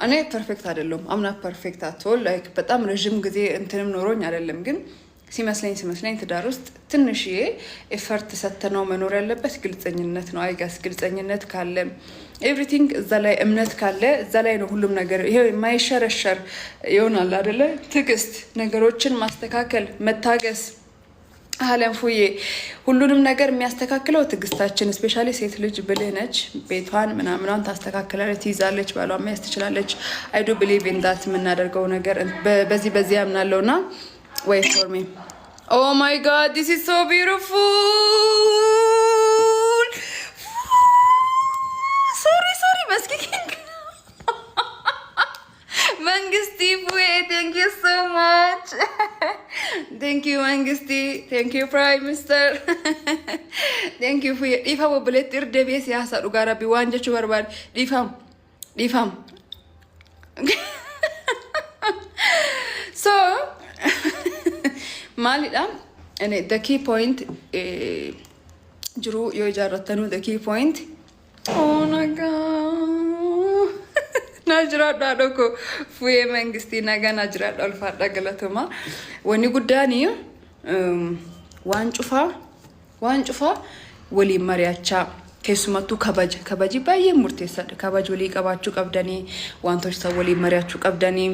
እኔ ፐርፌክት አይደለም አምና ፐርፌክት አትሆን ላይክ በጣም ረጅም ጊዜ እንትንም ኖሮኝ አይደለም ግን ሲመስለኝ ትዳር ውስጥ ትንሽዬ ኤፈርት ሰተነው መኖር ያለበት ግልጸኝነት ነው። አይጋስ ግልጸኝነት ካለ ኤቭሪቲንግ እዛ ላይ እምነት ካለ እዛ ላይ ነው ሁሉም ነገር ይሄ የማይሸረሸር ይሆናል አይደለ? ትዕግስት፣ ነገሮችን ማስተካከል፣ መታገስ አለንፉዬ ሁሉንም ነገር የሚያስተካክለው ትዕግስታችን። ስፔሻሊ ሴት ልጅ ብልህ ነች። ቤቷን ምናምኗን ታስተካክላለች፣ ትይዛለች፣ ባሏን መያዝ ትችላለች። አይ ዱ ቢሊቭ ኢን ዳት የምናደርገው ነገር በዚህ ያምናለውና wait for me. Oh my god, this is so beautiful. Sorry Maski King. Mangisti, thank you so much. Thank you Mangisti, thank you Prime Minister. Thank you for if I will bullet your device yasa ugara bi wanja chubarbad difam. So Malida, and the key point, Juru Yojaratanu, the key point. Oh my god. Najrat Dadoko, Fuye Mangisti Naga Najrat Alfata Galatoma. When you go down here, one chufa, Willie Mariacha. Kesumatu kabaji baye murtesad kabaj wali qabachu qabdani wantoshta wali mariachu qabdani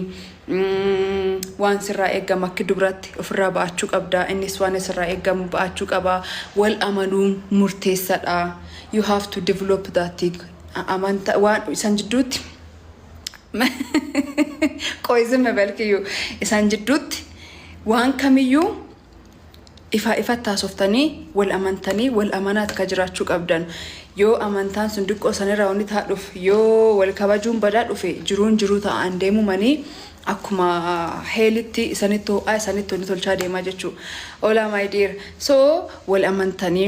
wan sirra ega makdubrat ufra baachu qabda innis wan sirra ega baachu qaba wal amanu murtesada. You have to develop that thing amanta wan sanjidut qoizem belkiyu sanjidut wan kamiyu ifa tasoftani wal amantani wal amanat kajrachu qabdan yo amantan sunduko sanira oni taaduf yo wal kabajun bada dufe jiru ta andemu mani akuma heliti sanito ni tolcha de majechu ola my dear. So wal amantani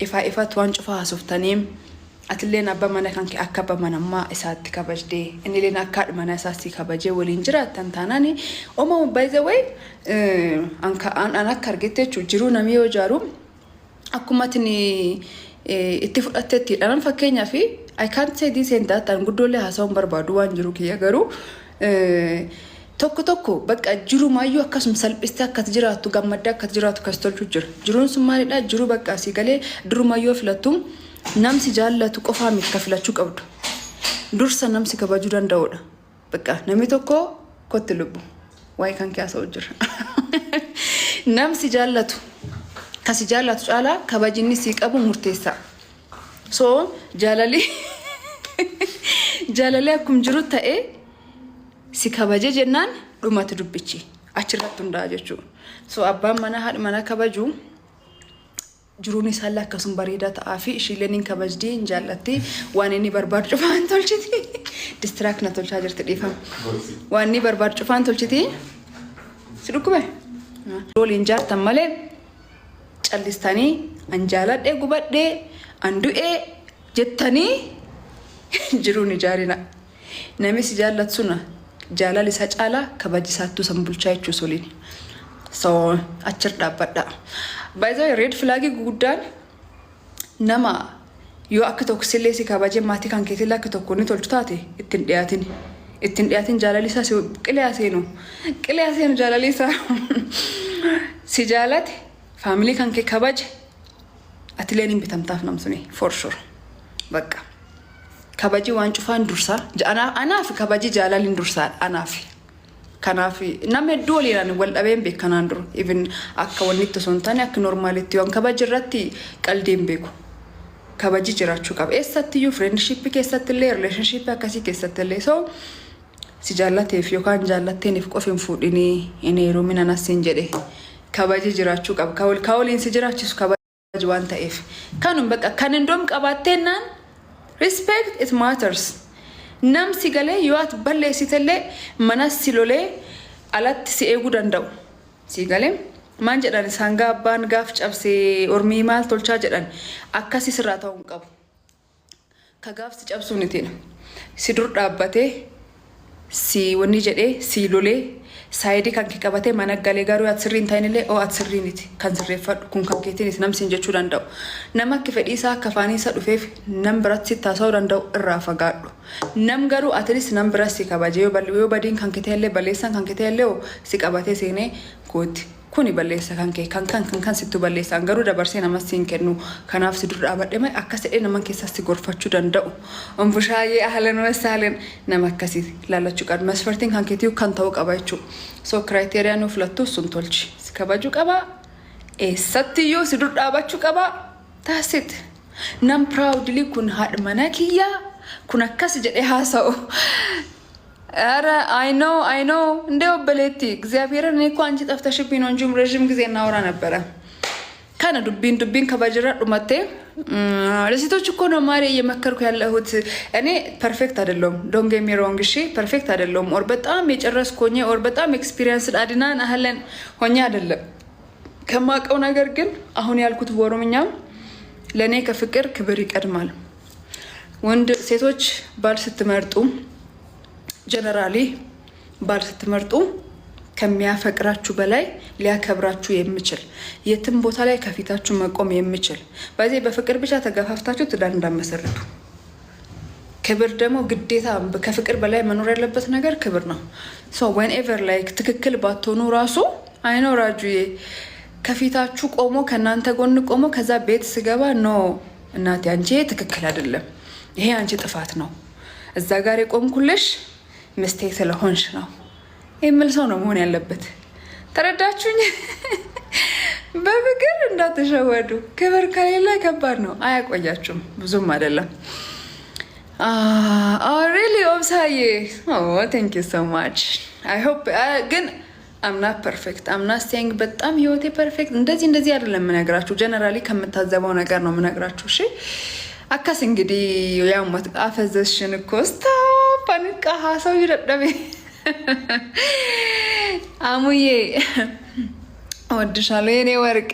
ifa twan chufa softani atlen abba mana kanki akaba manamma isatti kabajde enilena akad mana isatti kabaje walinjira tantanani omo by the way anka anakargetechu jiru namiyo jaru akumatni ittifudatetti danan fakenya fi I can't say this and that and gudolle hasawn barbadu wan jiru kiya garu tokko baka jiru mayu akasum salbiste akat jiratu gamada akat jiratu kastolchu jirun sumali da jiru baka sigale duru mayu flatum namsi jallatu qofa mikaflachu qabdu dursa namsi kabaju dandawda baka nami tokko kotlubu way kan kiyaso jir namsi jallatu kasi jallatu ala kabajini siqabu murtesa. So jalali akum jiru ta'e si kabaje jennan dumatu dubbichi achirrattu nda jechu. So abba mana kabaju jiruni sala kasum barida ta'afi shilenin kabajdi jallati wanini barbar cufan tolchiti distract na tolcha jirti difam wani barbar cufan tolchiti sidukube rolin jartam male callistani anjalade gubadde andu'e jettani jiruni jarina nami si jallatsuna jalali sa cala kabajisattu sambulcha jechu solini. So achir dabbadda. By the way, red flag guddan nama yo akto ksile si kabaje mati kan ketila akto koni tolchu taate ittin dhiyatin jalalisa si qiliyasenu jalalisa si jalat family kan ke kabaje atilenin bitamtaf namsuni for sure baka kabaji wan cufan dursa ana fi kabaji jalalin dursa ana fi kanafi name doliran wal aben be kanandro even akka wonitto sontani akka normality wan kabaji ratti qaldem beku kabaji jirachu kab esatti you friendship kesatti le relationship akasi kesatti le so si jallate fi yokan jallate ni qofin fudini ene romina nasin jede kabaji jirachu kab kawlin si jirachu kabaji wanta if kanum baka kanendom qabatenan respect it matters. Nam sigale yuat balle sitelle manas silole alat si egu dandaw sigale man jedhan sanga ban gaf cabse ormi mal tolcha jedhan akkasi sirata on qabu ka gaf si cabsu nitina sidur dabbate si wani jedhe si lole saayidii kan kee qabatee mana galee garuu at sirriin taa'inillee at sirriiniti kan sirreeffadhu kun kan keetiinis namsiin jechuu danda'u nama akka fedhii isaa akka faanii isaa dhufeef nam biratti taasisuu danda'u irraa fagaadhu nam garuu atilis nam biratti kabaje yoo badiin kan keetillee balleessan kan keetillee si qabatee seenee kooti kuni balleessa kan sittu balleessan garuu dabarsee namas siin kennu kanaaf si dur dhaabadhe mai akkas jedhee naman keessatti gorfachuu danda'u bushaayee ahlan wasaalan nama akkasii laalachuu qaba masfartiin kan keetii kan ta'u qaba jechuu so criteria nu filattu sun tolchi si kabaju qaba eessattiyyuu si dur dhaabachuu qaba taasit nam proudly kun haadha kiyya kun akkas jedhee haasa'u Ara, I know. Nde obboleetti. እግዚአብሔር እኔ እኮ አንቺ ጠፍተሽብኝ ነው እንጂ ረጅም ጊዜ እናወራ ነበረ። ካነ ዱቢን ከባጅራ ዱማቴ ለሴቶች እኮ ነው ማሪ እየመከርኩ ያለሁት። እኔ ፐርፌክት አይደለም። ዶንት ጌት ሚ ሮንግ እሺ፣ ፐርፌክት አይደለም። ኦር በጣም የጨረስኩኝ ኦር በጣም ኤክስፒሪየንስ አድናን አህለን ሆኛ አይደለም። ከማቀው ነገር ግን አሁን ያልኩት በኦሮምኛ ለኔ ከፍቅር ክብር ይቀድማል። ወንድ ሴቶች ባል ስትመርጡ ጀነራሊ ባል ስትመርጡ ከሚያፈቅራችሁ በላይ ሊያከብራችሁ የሚችል የትም ቦታ ላይ ከፊታችሁ መቆም የሚችል በዚህ በፍቅር ብቻ ተገፋፍታችሁ ትዳር እንዳመሰረቱ ክብር ደግሞ ግዴታ ከፍቅር በላይ መኖር ያለበት ነገር ክብር ነው ሶ whenever like ትክክል ባትሆኑ ራሱ አይኖራጁዬ ከፊታችሁ ቆሞ ከናንተ ጎን ቆሞ ከዛ ቤት ስገባ ኖ እናቴ አንቺ ትክክል አይደለም ይሄ አንቺ ጥፋት ነው እዛ ጋር የቆምኩልሽ ሚስቴክ ስለሆንሽ ነው የሚል ሰው ነው መሆን ያለበት ተረዳችሁኝ በፍቅር እንዳትሸወዱ ክብር ከሌለ ከባድ ነው አያቆያችሁም ብዙም አይደለም really obsaye thank you so much I hope ግን I'm not perfect I'm not saying በጣም ህይወቴ ፐርፌክት እንደዚህ አይደለም ምነግራችሁ ጀነራሊ ከምታዘበው ነገር ነው ምነግራችሁ እሺ አካስ እንግዲህ ያው አፈዘሽን ኮስታ ፓኒካ ሀሳብ ይደደበ አሙዬ ወድሻለሁ የኔ ወርቅ